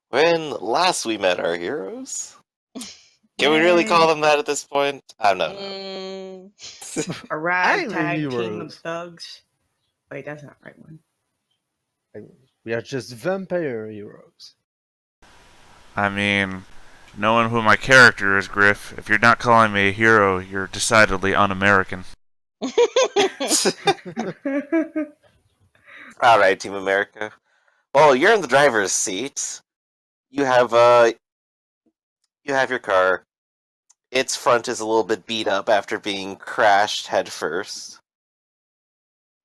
When last we met our heroes? Can we really call them that at this point? I don't know. A ragtag team heroes. of thugs. Wait, that's not the right one. We are just vampire heroes. I mean, knowing who my character is, Griff, if you're not calling me a hero, you're decidedly un-American. Alright, Team America. Well, you're in the driver's seat. You have your car. Its front is a little bit beat up after being crashed head first.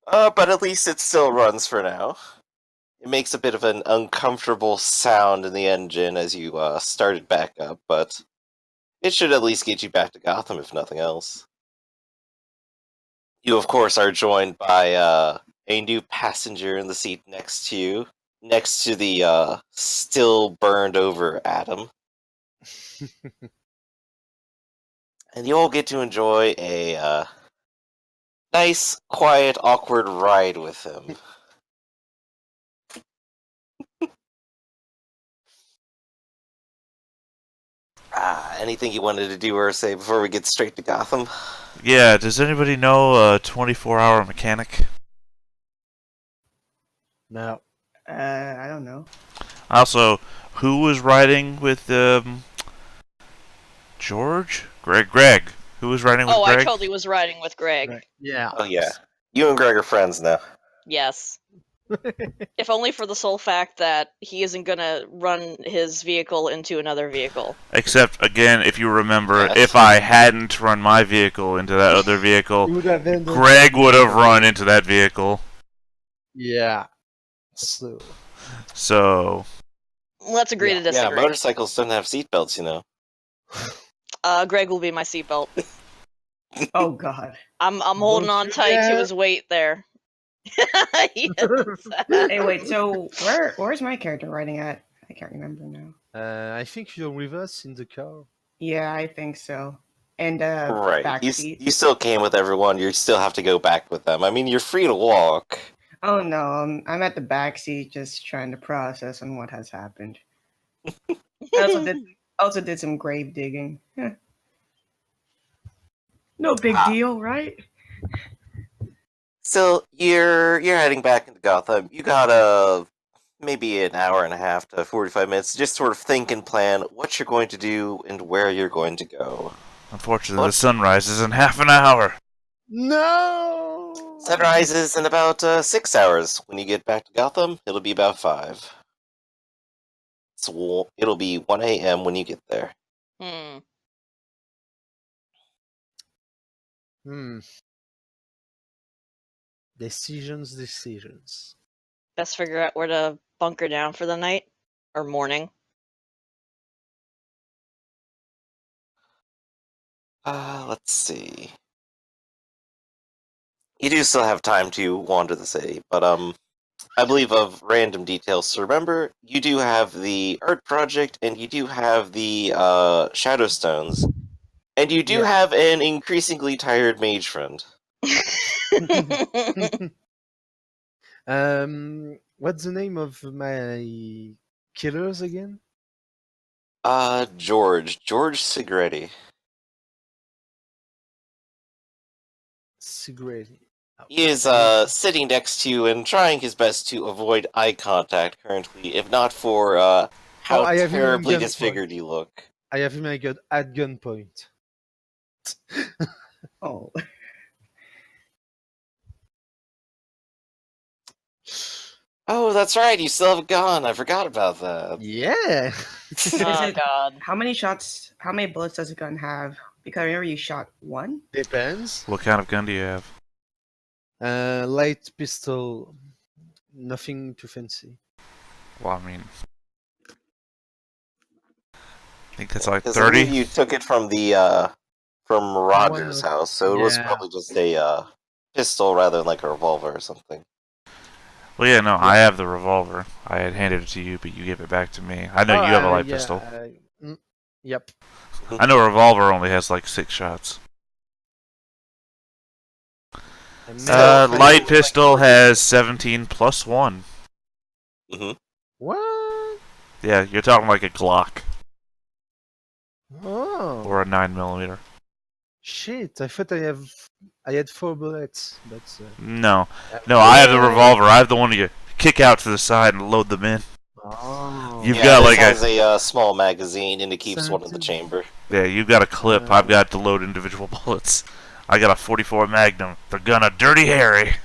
But at least it still runs for now. It makes a bit of an uncomfortable sound in the engine as you start it back up, but it should at least get you back to Gotham, if nothing else. You, of course, are joined by a new passenger in the seat next to you, next to the still burned over Adam. And you all get to enjoy a nice, quiet, awkward ride with him. Anything you wanted to do or say before we get straight to Gotham? Yeah, does anybody know a 24-hour mechanic? No. I don't know. Also, who was riding with George? Greg. Who was riding with Greg? I totally was riding with Greg. Right. Yeah. Oh yeah. You and Greg are friends now. Yes. If only for the sole fact that he isn't gonna run his vehicle into another vehicle. Except, again, if you remember, Yes. if I hadn't run my vehicle into that other vehicle, Would have ended- Greg would have run into that vehicle. Yeah. So, Let's agree to Yeah, disagree. motorcycles don't have seatbelts, you know. Greg will be my seatbelt. Oh God. I'm holding on you tight to dare. his weight there. Yes. Hey, wait. So where's my character riding at? I can't remember now. I think you're with us in the car. Yeah, I think so. And Right. backseat. You still came with everyone. You still have to go back with them. I mean, you're free to walk. Oh no, I'm at the backseat just trying to process on what has happened. I also did some grave digging. Heh. No big deal, right? So you're heading back into Gotham. You got maybe an hour and a half to 45 minutes to just sort of think and plan what you're going to do and where you're going to go. unfortunately, What? the sun rises in half an hour. No! Sunrise is in about 6 hours. When you get back to Gotham, it'll be about 5. So it'll be 1 a.m. when you get there. Decisions. Best figure out where to bunker down for the night or morning. Let's see. You do still have time to wander the city, but I believe of random details to remember, you do have the art project, and you do have the shadow stones, and you do have an increasingly tired mage friend. What's the name of my killers again? George Sigretti. Sigretti. He is sitting next to you and trying his best to avoid eye contact currently, if not for how I have him in terribly gunpoint. disfigured you look. I have him at gunpoint. Oh. Oh, that's right, you still have a gun. I forgot about that. Yeah. Oh God. How many bullets does a gun have? Because I remember you shot one. Depends. What kind of gun do you have? Light pistol. Nothing too fancy. Well, I mean, I think that's like 'Cause I believe 30. you took it from the from Roger's One of- house, so it was yeah. probably just a pistol rather than like a revolver or something. Well, yeah, no, I have the revolver. I had handed it to you, but you gave it back to me. I know you have a light pistol. Yep. I know a revolver only has like 6 shots. Light pistol has 17 plus 1. Mm-hmm. What? Yeah, you're talking like a Glock Oh, or a 9mm. shit! I thought I had 4 bullets, but No, I have the revolver. I have the one you kick out to the side and load them in. oh, You've Yeah, got this like has a small magazine and it keeps one in the Something. chamber. Yeah, you've got a clip. I've got to load individual bullets. I got a 44 Magnum. They're gonna Dirty Harry.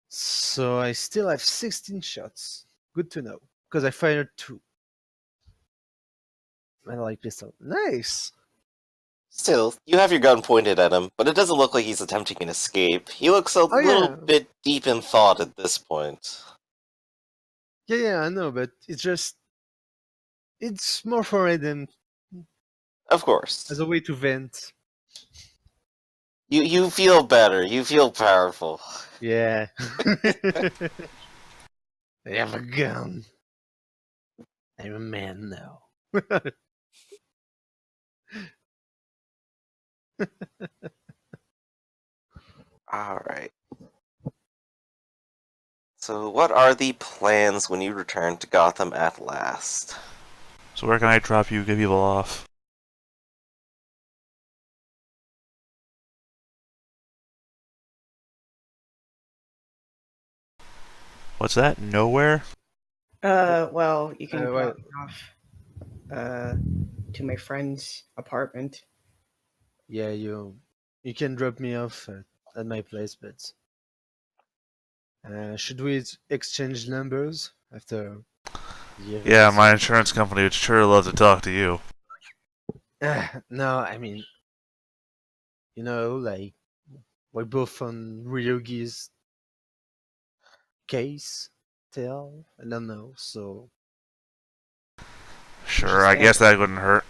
So I still have 16 shots. Good to know, because I fired 2. I like pistol. Nice. Still, you have your gun pointed at him, but it doesn't look like he's attempting an escape. He looks a little yeah. bit deep in thought at this point. Yeah, I know, but it's more for him Of course. as a way to vent. You feel better. You feel powerful. Yeah. I have a gun. I'm a man now. Alright. So, what are the plans when you return to Gotham at last? So where can I drop you? Get people off. What's that? Nowhere? Well, you can well- drop me off to my friend's apartment. Yeah, you can drop me off at my place, but should we exchange numbers after? the Yeah, events? my insurance company would sure love to talk to you. No, I mean, like we're both on Ryogi's case. Tell I don't know, so Sure, I guess that wouldn't hurt.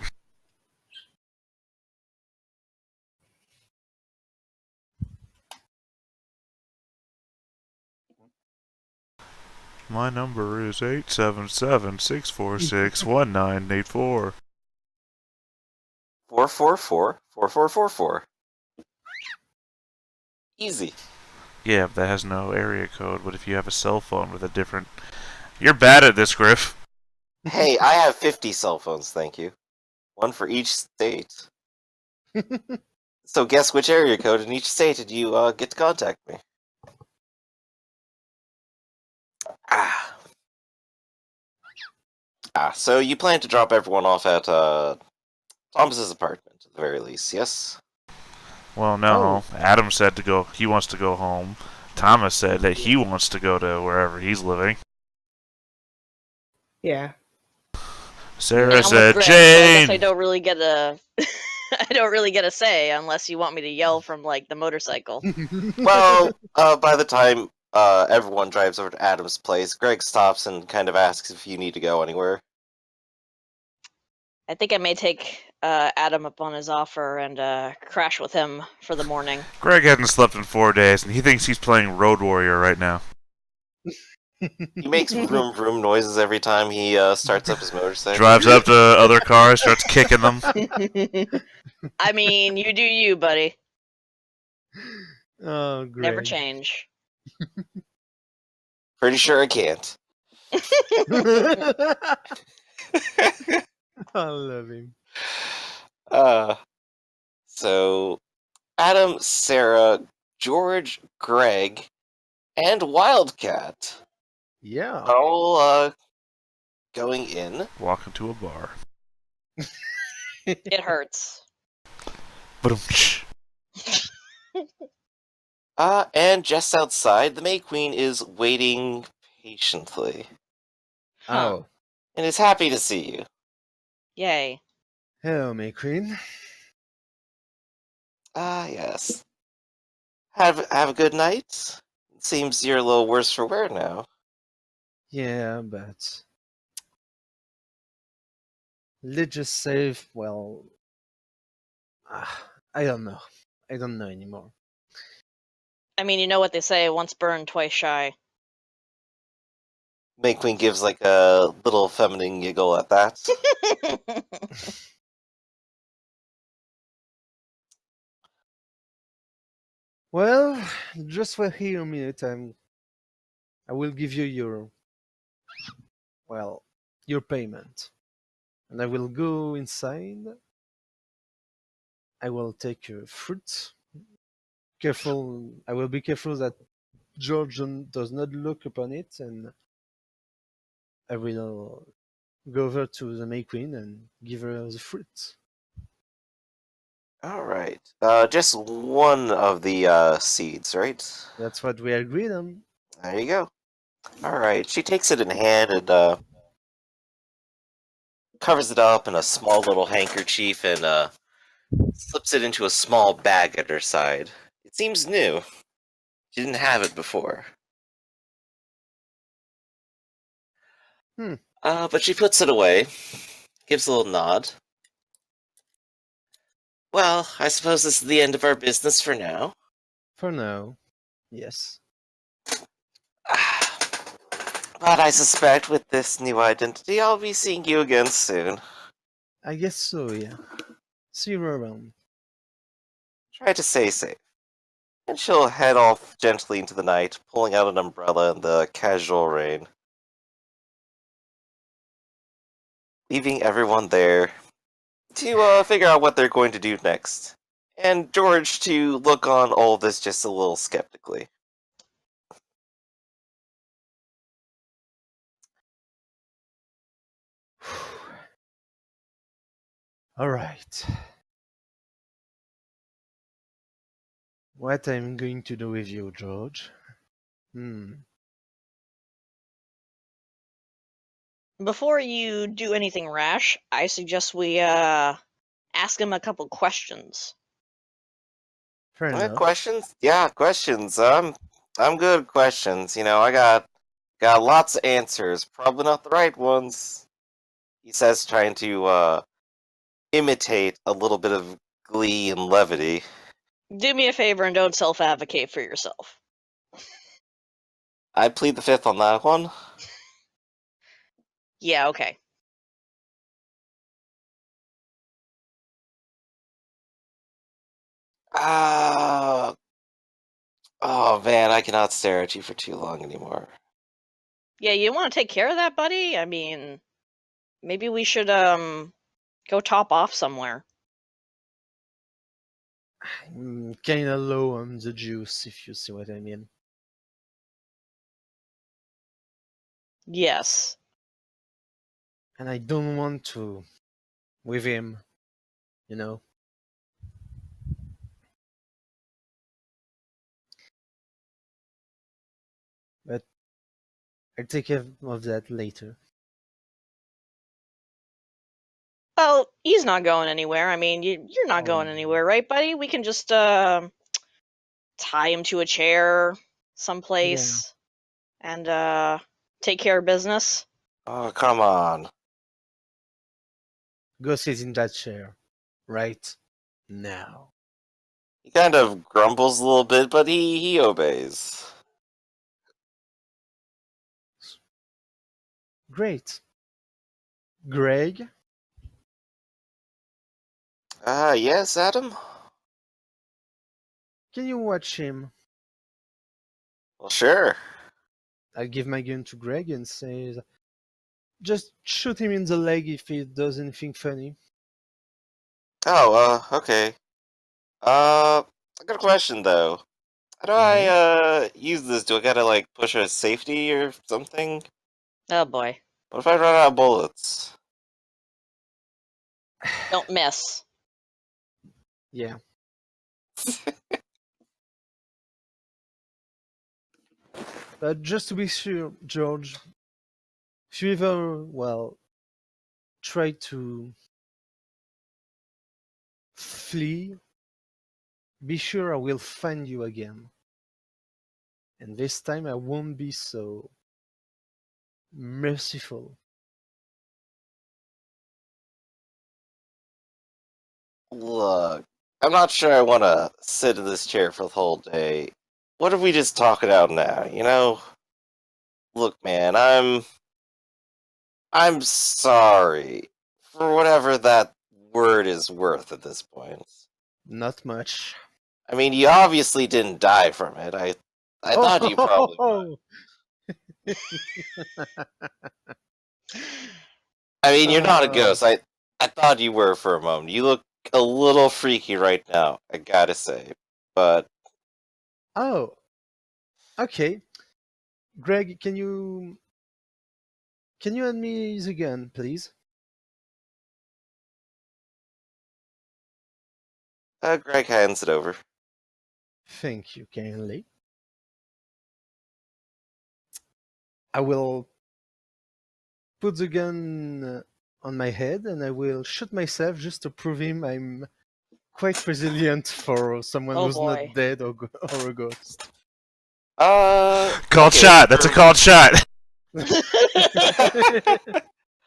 My number is 877-646-1984. 444-4444. Easy. Yeah, but that has no area code. But if you have a cell phone with a different... You're bad at this, Griff. Hey, I have 50 cell phones, thank you. One for each state. So guess which area code in each state did you get to contact me? So you plan to drop everyone off at Thomas's apartment, at the very least, yes? Well, no. Adam said he wants to go home. Thomas said that he wants to go to wherever he's living. Yeah. Sarah I'm said, with Greg, so I guess I Jane! don't really get a I don't really get a say unless you want me to yell from like the motorcycle. Well, by the time everyone drives over to Adam's place, Greg stops and kind of asks if you need to go anywhere. I think I may take Adam up on his offer and crash with him for the morning. Greg hasn't slept in 4 days, and he thinks he's playing Road Warrior right now. He makes vroom vroom noises every time he starts up his motorcycle. Drives up to other cars, starts kicking them. I mean, you do you, buddy. Oh, great. Never change. Pretty sure I can't. I love him. So Adam, Sarah, George, Greg, and Wildcat Yeah. are all going in. Walk into a bar. It hurts. Ba-dum-tsh. And just outside, the May Queen is waiting patiently Oh. and is happy to see you. Yay. Hello, May Queen. Yes. Have a good night. It seems you're a little worse for wear now. Yeah, but let's just say, well, I don't know. I don't know anymore. I mean, you know what they say, once burned, twice shy. May Queen gives like a little feminine giggle at that. Well, just for here a minute, I will give you your, well, your payment. And I will go inside. I will take fruit. Careful, I will be careful that George does not look upon it, and I will go over to the May Queen and give her the fruit. All right. Just one of the seeds, right? That's what we agreed on. There you go. All right. She takes it in hand and covers it up in a small little handkerchief and slips it into a small bag at her side. It seems new. She didn't have it before. But she puts it away, gives a little nod. Well, I suppose this is the end of our business for now. For now, yes. But I suspect with this new identity, I'll be seeing you again soon. I guess so, yeah. See you around. Try to stay safe. And she'll head off gently into the night, pulling out an umbrella in the casual rain. Leaving everyone there to figure out what they're going to do next. And George to look on all this just a little skeptically. All right. What I'm going to do with you, George? Before you do anything rash, I suggest we ask him a couple questions. Fair enough. Questions? Yeah, questions. I'm good at questions. You know, I got lots of answers. Probably not the right ones. He says, trying to imitate a little bit of glee and levity. Do me a favor and don't self-advocate for yourself. I plead the fifth on that one. Yeah, okay. Oh man, I cannot stare at you for too long anymore. Yeah, you want to take care of that, buddy? I mean, maybe we should go top off somewhere. I'm kinda low on the juice, if you see what I mean. Yes. And I don't want to with him, you know. But I'll take care of that later. Well, he's not going anywhere. I mean, you're not going anywhere, right, buddy? We can just tie him to a chair someplace and take care of business. Oh, come on. Go sit in that chair. Right now. He kind of grumbles a little bit, but he obeys. Great. Greg? Yes, Adam? Can you watch him? Well, sure. I'll give my gun to Greg and say, just shoot him in the leg if he does anything funny. Oh, okay. I got a question, though. How do I, use this? Do I gotta, like, push a safety or something? Oh boy. What if I run out of bullets? Don't miss. Yeah. But just to be sure, George, if you ever, well, try to flee, be sure I will find you again. And this time I won't be so merciful. Look, I'm not sure I want to sit in this chair for the whole day. What if we just talk it out now, you know? Look, man, I'm sorry for whatever that word is worth at this point. Not much. I mean, you obviously didn't die from it. I thought you probably would. I mean, you're not a Uh, ghost. I thought you were for a moment. You look a little freaky right now, I gotta say. But Oh, okay. Greg, can you hand me the gun, please? Greg hands it over. Thank you kindly. I will put the gun on my head and I will shoot myself just to prove him I'm quite resilient for someone Oh who's boy. not dead or a ghost. Called Okay, shot. That's a called shot.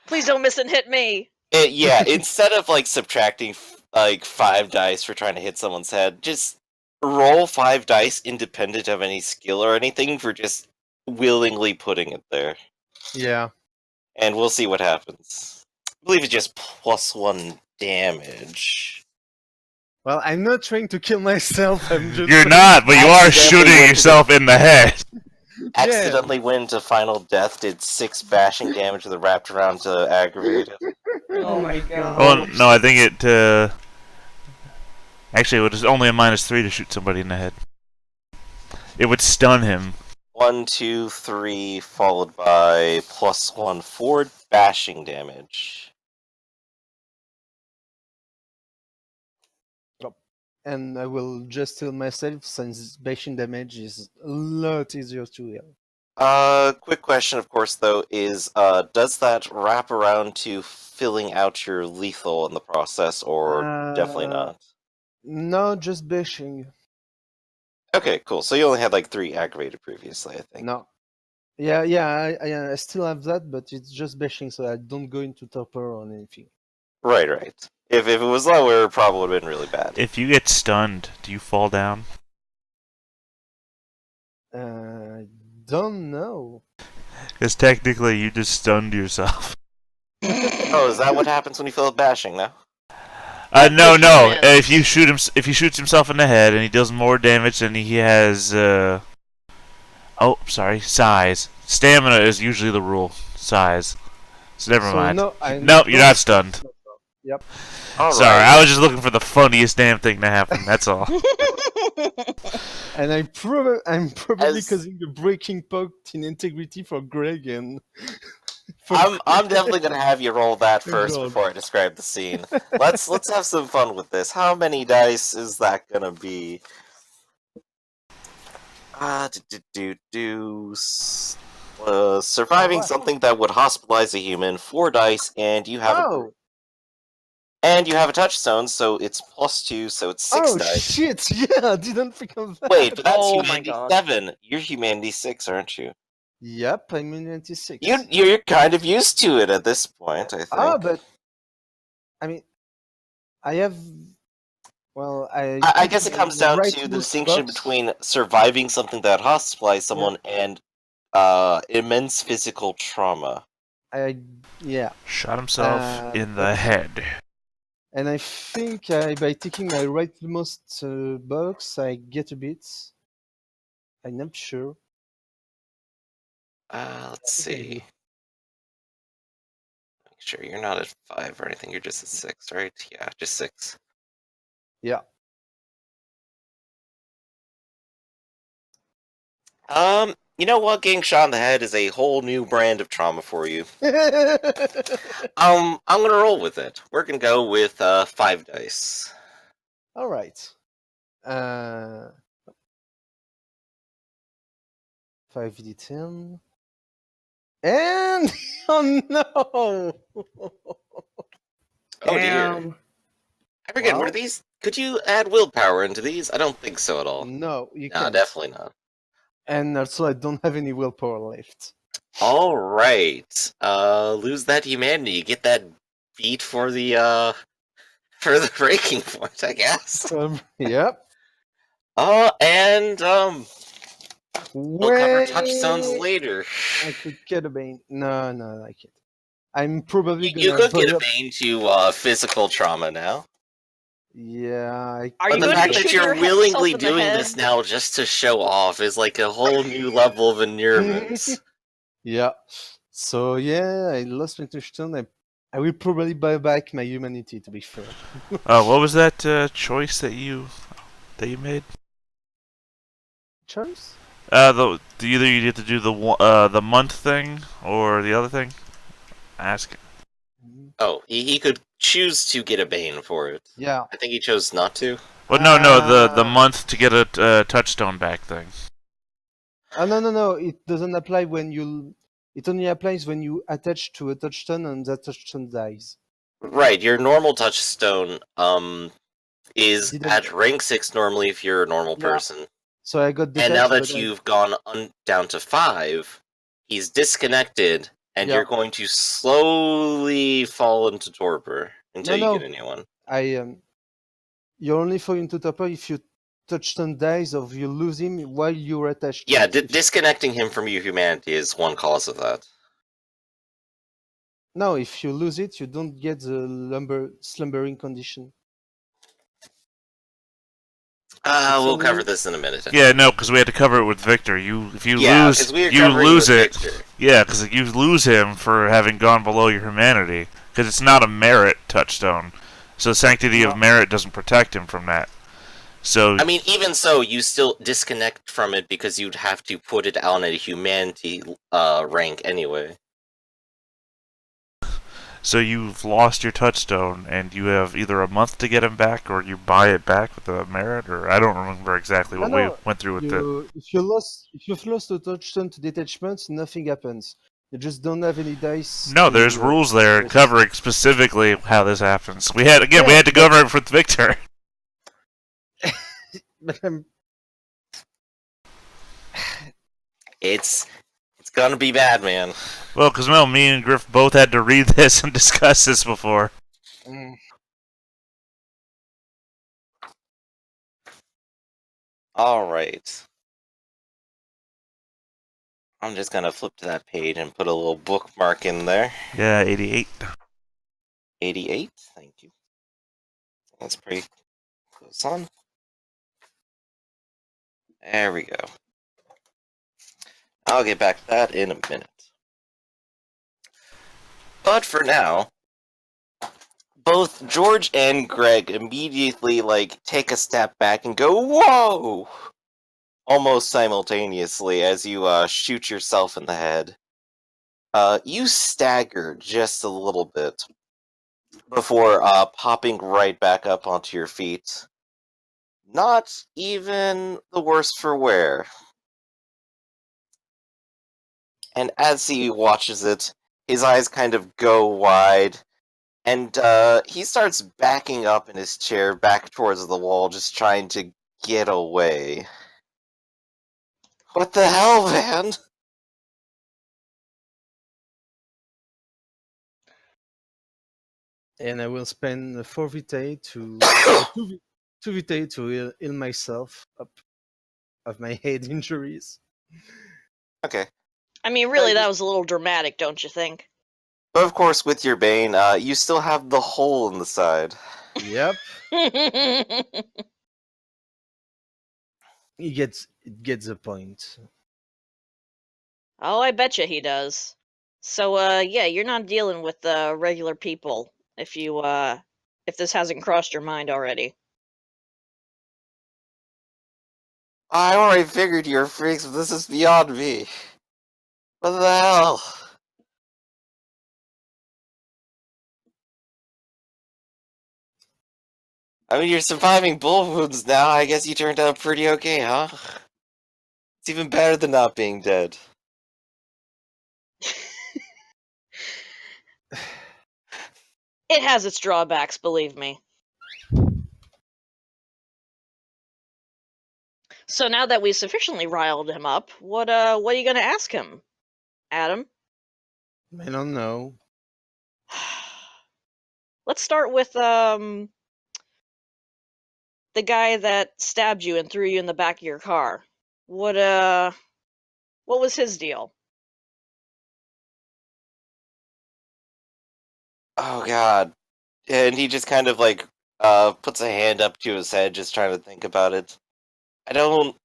Please don't miss and hit me. Yeah, instead of like subtracting like 5 dice for trying to hit someone's head, just roll 5 dice independent of any skill or anything for just willingly putting it there. Yeah. And we'll see what happens. I believe it's just +1 damage. Well, I'm not trying to kill myself. I'm just. You're not, but you are Accidentally shooting went to yourself in the head. Accidentally went into final death, did 6 bashing damage with the wrapped around to aggravate it. Oh my god. Oh no, I think it. Actually, it was only a -3 to shoot somebody in the head. It would stun him. 1, 2, 3, followed by +1, 4 bashing damage. And I will just heal myself since bashing damage is a lot easier to heal. Quick question, of course, though, is does that wrap around to filling out your lethal in the process, or definitely not? No, just bashing. Okay, cool. So you only had like 3 aggravated previously, I think. No. Yeah, I still have that, but it's just bashing, so I don't go into topper or anything. Right. If it was lower, it probably would have been really bad. If you get stunned, do you fall down? I don't know. Because technically, you just stunned yourself. Oh, is that what happens when you fill up bashing now? No. Yes. If you shoot him, if he shoots himself in the head and he does more damage than he has, oh, sorry, size. Stamina is usually the rule. Size. So never mind. No, you're not stunned. Yep. All Sorry, right. I was just looking for the funniest damn thing to happen. That's all. And I'm probably As- causing a breaking point in integrity for Greg and. I'm definitely gonna have you roll that Good first God. before I describe the scene. Let's have some fun with this. How many dice is that gonna be? Surviving What? something that would hospitalize a human, 4 dice, and you have Oh! a touchstone, so it's +2, so it's 6 Oh dice. shit! Yeah, I didn't think of that. Wait, but that's Oh my humanity God. 7. You're humanity 6, aren't you? Yep, I'm in 96. You're kind of used to it at this point, I think. But I mean, I have. Well, I guess it comes down right to the mouse distinction box. between surviving something that hospitalized someone and immense physical trauma. Yeah, Shot himself in the head. and I think by taking my rightmost box, I get a bit. I'm not sure. Let's see. Make sure you're not at 5 or anything. You're just at 6, right? Yeah, just 6. Yeah. You know what? Getting shot in the head is a whole new brand of trauma for you. I'm gonna roll with it. We're gonna go with 5 dice. All right. 5d10. And oh no! Oh dear. Damn. I forget, Well- were these? Could you add willpower into these? I don't think so at all. No, you No, can't. definitely not. And also, I don't have any willpower left. All right. Lose that humanity. Get that beat for the breaking point, I guess. Yep. And we'll cover touchstones Wait, later. I could get a bane. No, I can't. I'm probably You gonna could get put a up- bane to physical trauma now. Yeah. Are But you the going fact to that shoot you're yourself willingly in the doing head? this now just to show off is like a whole new level of allurement. Yeah. So yeah, I lost my touchstone. I I will probably buy back my humanity, to be fair. What was that choice that you made? Choice? Either you get to do the month thing or the other thing. Ask. Oh, he could choose to get a bane for it. Yeah. I think he chose not to. Well, no, the month to get a touchstone back thing. No. It doesn't apply when you. It only applies when you attach to a touchstone and that touchstone dies. Right, your normal touchstone is Didn't- at rank 6 normally if you're a normal Yeah. person. So I got detached. And now that but you've gone down to 5, he's disconnected, and Yeah. you're going to slowly fall into torpor until you get a new one. You're only falling into torpor if your touchstone dies or you lose him while you're attached. Yeah, to it. disconnecting him from your humanity is one cause of that. No, if you lose it, you don't get the slumbering condition. We'll cover this in a minute. Yeah, no, because we had to cover it with Victor. If you lose, we were you covering lose with it. Victor. Yeah, because you lose him for having gone below your humanity. Because it's not a merit touchstone, so the sanctity of merit doesn't protect him from that. So I mean, even so, you still disconnect from it because you'd have to put it on a humanity rank anyway. So you've lost your touchstone, and you have either a month to get him back, or you buy it back with a merit, or I don't remember exactly what we went through with it. If you've lost a touchstone to detachment, nothing happens. You just don't have any dice. No, there's rules there covering specifically how this happens. We had to cover it with Victor. But It's gonna be bad, man. Well, because me and Griff both had to read this and discuss this before. Alright. I'm just gonna flip to that page and put a little bookmark in there. Yeah, 88. 88, thank you. That's pretty close on. There we go. I'll get back to that in a minute. But for now, both George and Greg immediately take a step back and go, "Whoa!" almost simultaneously as you shoot yourself in the head. You stagger just a little bit before popping right back up onto your feet. Not even the worse for wear. And as he watches it, his eyes kind of go wide, and he starts backing up in his chair back towards the wall, just trying to get away. What the hell, man? And I will spend 4 vitae to 2 vitae to heal myself up of my head injuries. Okay. I mean, really, that was a little dramatic, don't you think? But of course, with your Bane, you still have the hole in the side. Yep. It gets the point. Oh, I betcha he does. So, yeah, you're not dealing with regular people if this hasn't crossed your mind already. I already figured you were freaks, but this is beyond me. What the hell? I mean, you're surviving bullet wounds now. I guess you turned out pretty okay, huh? It's even better than not being dead. It has its drawbacks, believe me. So now that we've sufficiently riled him up, what are you gonna ask him, Adam? I don't know. Let's start with the guy that stabbed you and threw you in the back of your car. What was his deal? Oh god. And he just kind of puts a hand up to his head, just trying to think about it. I don't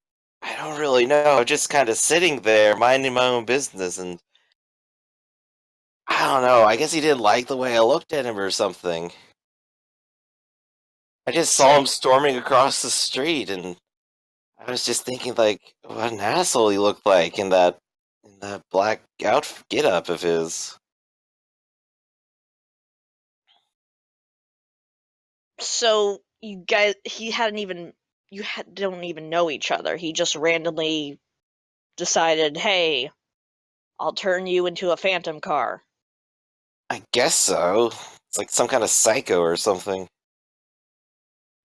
really know. I'm just kind of sitting there, minding my own business, and I don't know. I guess he didn't like the way I looked at him or something. I just saw him storming across the street, and I was just thinking, like, what an asshole he looked like in that black get up of his. So you guys, don't even know each other. He just randomly decided, hey, I'll turn you into a phantom car. I guess so. It's like some kind of psycho or something.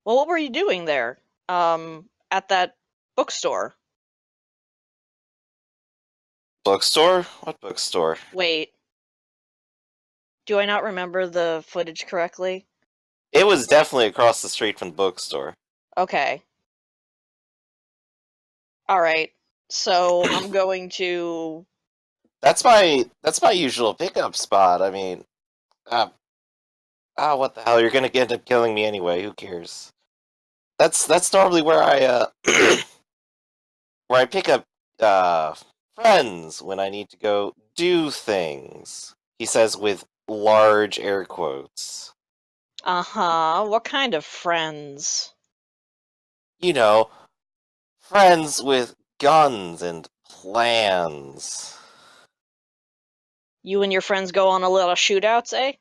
Well, what were you doing there? At that bookstore? Bookstore? What bookstore? Wait. Do I not remember the footage correctly? It was definitely across the street from the bookstore. Okay. Alright. So I'm going to... That's my usual pickup spot. I mean, what the hell? You're gonna end up killing me anyway. Who cares? That's normally where I where I pick up friends when I need to go do things. He says with large air quotes. Uh-huh. What kind of friends? You know, friends with guns and plans. You and your friends go on a little shootouts, eh?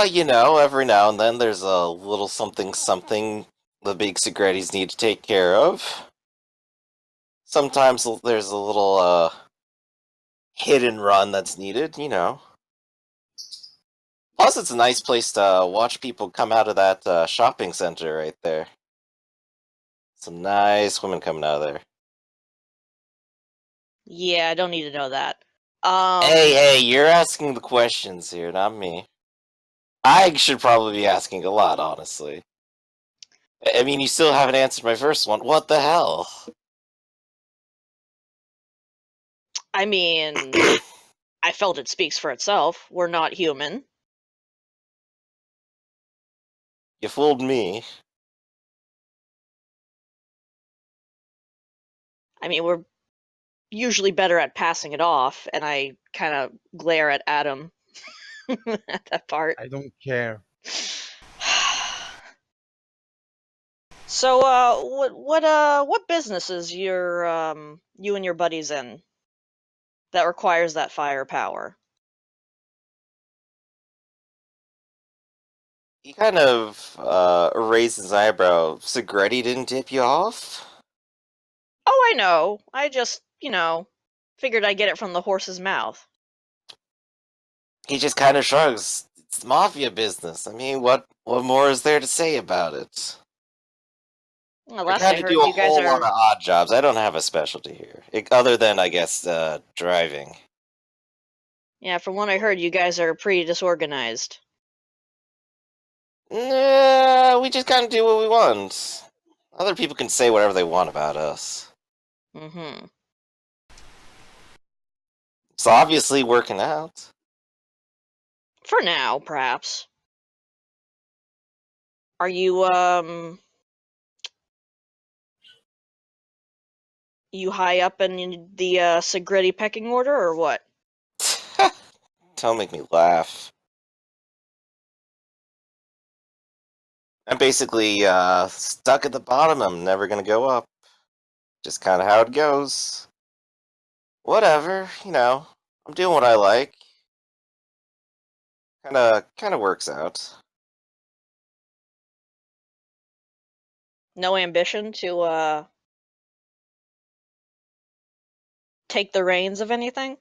You know, every now and then there's a little something the big Segrettis need to take care of. Sometimes there's a little, hit and run that's needed, you know. Plus, it's a nice place to watch people come out of that shopping center right there. Some nice women coming out of there. Yeah, I don't need to know that. Hey, you're asking the questions here, not me. I should probably be asking a lot, honestly. I mean, you still haven't answered my first one. What the hell? I mean, I felt it speaks for itself. We're not human. You fooled me. I mean, we're usually better at passing it off, and I kind of glare at Adam at that part. I don't care. So, what businesses you and your buddies in that requires that firepower? He kind of raised his eyebrow. Segretti didn't tip you off? Oh, I know. I just, figured I'd get it from the horse's mouth. He just kind of shrugs. It's mafia business. I mean, what more is there to say about it? Well, I last kind I of heard, do a you guys whole lot are. of odd jobs. I don't have a specialty here, other than I guess driving. Yeah, from what I heard, you guys are pretty disorganized. Nah, we just kind of do what we want. Other people can say whatever they want about us. Mm-hmm. It's obviously working out. For now, perhaps. Are you, you high up in the Segretti pecking order, or what? Don't make me laugh. I'm basically stuck at the bottom. I'm never gonna go up. Just kind of how it goes. Whatever, you know. I'm doing what I like. Kind of works out. No ambition to take the reins of anything?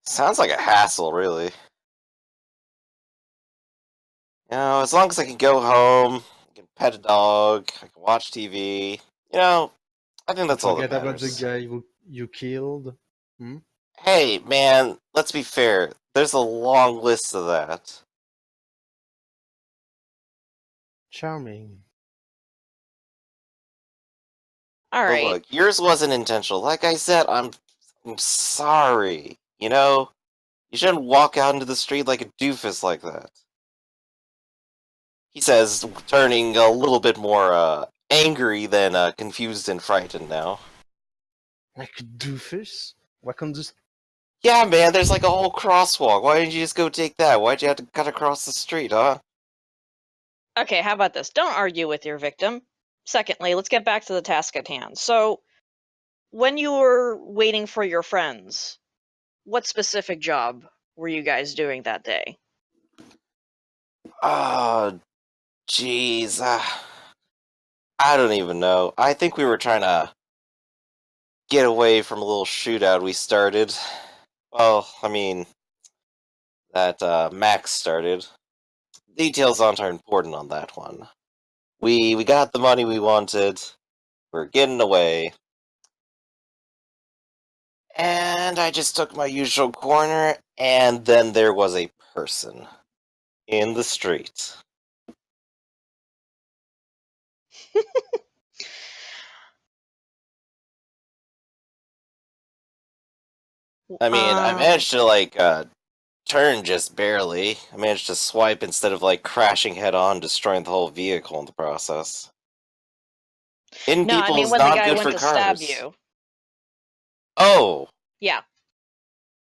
Sounds like a hassle, really. You know, as long as I can go home, I can pet a dog, I can watch TV. You know, I think that's all that Forget about the matters. guy who you killed. Hey, man, let's be fair. There's a long list of that. Charming. But Alright. look, yours wasn't intentional. Like I said, I'm sorry. You know, you shouldn't walk out into the street like a doofus like that. He says, turning a little bit more angry than confused and frightened now. Like a doofus? What kind of Yeah, man, there's like a whole crosswalk. Why didn't you just go take that? Why'd you have to cut across the street, huh? Okay, how about this? Don't argue with your victim. Secondly, let's get back to the task at hand. So, when you were waiting for your friends, what specific job were you guys doing that day? Oh, jeez. I don't even know. I think we were trying to get away from a little shootout we started. Well, I mean, that Max started. Details aren't important on that one. We got the money we wanted. We're getting away. And I just took my usual corner, and then there was a person in the street. I mean, I managed to, like, turn just barely. I managed to swipe instead of, like, crashing head-on, destroying the whole vehicle in the process. Hitting No, I people mean is when the not guy good went for to cars. stab you. Oh! Yeah,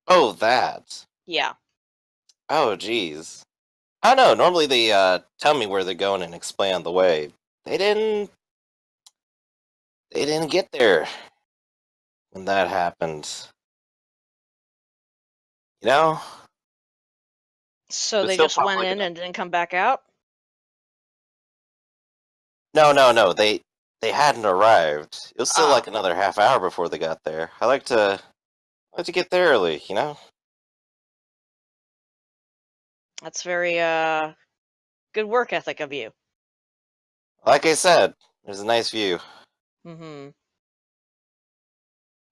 Oh, that. yeah. Oh, jeez. I don't know, normally they, tell me where they're going and explain on the way. They didn't get there when that happened. You know? So But they still just went probably in gonna... and didn't come back out? No. They hadn't arrived. It was still Ah, like another half hour before they got there. I like to get there early, you know? that's very good work ethic of you. Like I said, there's a nice view. Mm-hmm.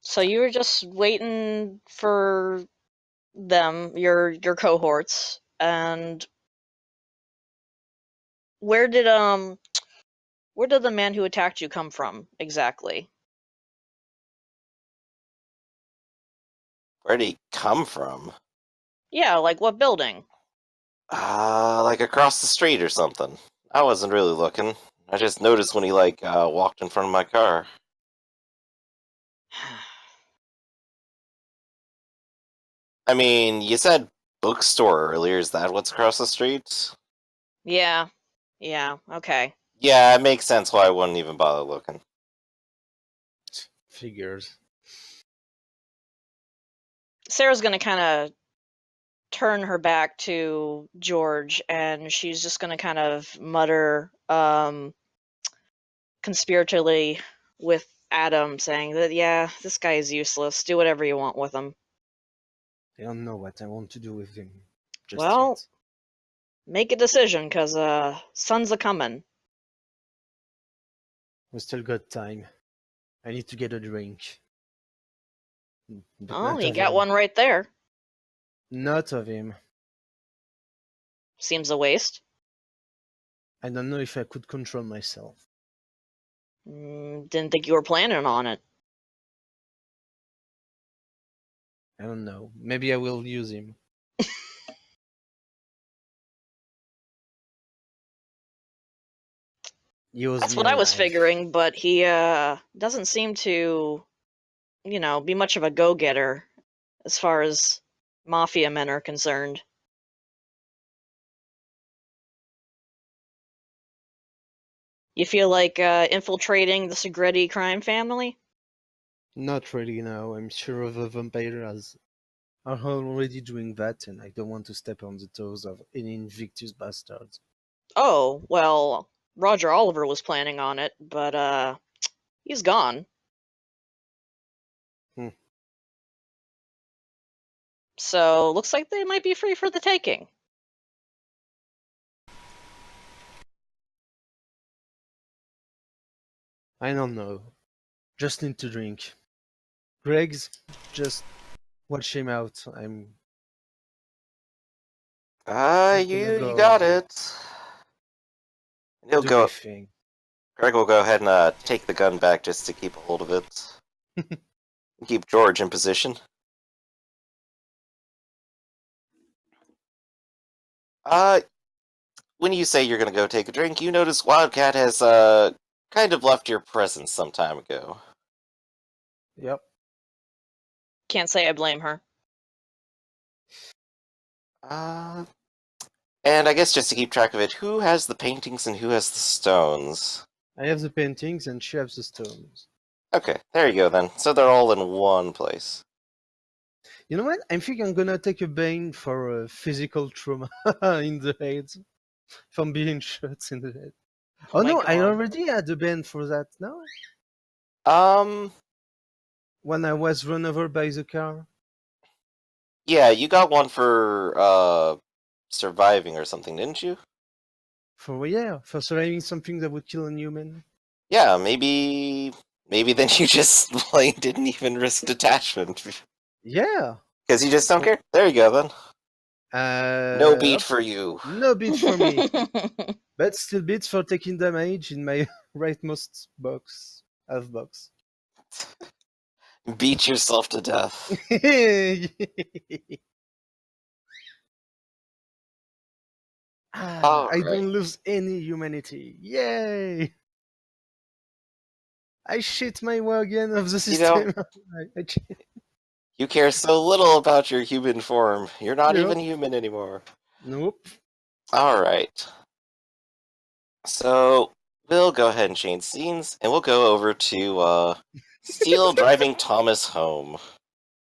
So you were just waiting for them, your cohorts, and where did the man who attacked you come from exactly? Where'd he come from? Yeah, like what building? Like across the street or something. I wasn't really looking. I just noticed when he, like, walked in front of my car. I mean, you said bookstore earlier. Is that what's across the street? Yeah, okay. Yeah, it makes sense why I wouldn't even bother looking. Figures. Sarah's gonna kind of turn her back to George, and she's just gonna kind of mutter, conspiratorially with Adam, saying that, yeah, this guy is useless. Do whatever you want with him. I don't know what I want to do with him just Well, yet. make a decision, cause sun's a coming. We still got time. I need to get a drink. But Oh, not you of got him. one right there. Not of him. Seems a waste. I don't know if I could control myself. Didn't think you were planning on it. I don't know. Maybe I will use him. Use That's me what I was alive. figuring, but he doesn't seem to, be much of a go-getter as far as mafia men are concerned. You feel like infiltrating the Segretti crime family? Not really, no. I'm sure of the vampires are already doing that, and I don't want to step on the toes of any Invictus bastards. Oh, well, Roger Oliver was planning on it, but he's gone. Hmm. So, looks like they might be free for the taking. I don't know. Just need to drink. Greg's, just watch him out. I'm gonna You go got it. He'll do my go. thing. Greg will go ahead and take the gun back just to keep a hold of it. Keep George in position. When you say you're gonna go take a drink, you notice Wildcat has kind of left your presence some time ago. Yep. Can't say I blame her. And I guess just to keep track of it, who has the paintings and who has the stones? I have the paintings and she has the stones. Okay, there you go then. So they're all in one place. You know what? I think I'm gonna take a bane for a physical trauma in the head. From being shot in the head. Oh my no, I God. already had a bane for that, no? When I was run over by the car. Yeah, you got one for, surviving or something, didn't you? For surviving something that would kill a human. Yeah, maybe then you just plain didn't even risk detachment. Yeah. Because you just don't care? There you go then. No beat Up. for you. No beat for me. But still beats for taking damage in my rightmost box. Half box. Beat yourself to death. I don't lose any humanity. Yay! I shit my wagon of the system. You care so little about your human form. You're not Yep. even human anymore. Nope. Alright. So, we'll go ahead and change scenes, and we'll go over to, Steele driving Thomas home.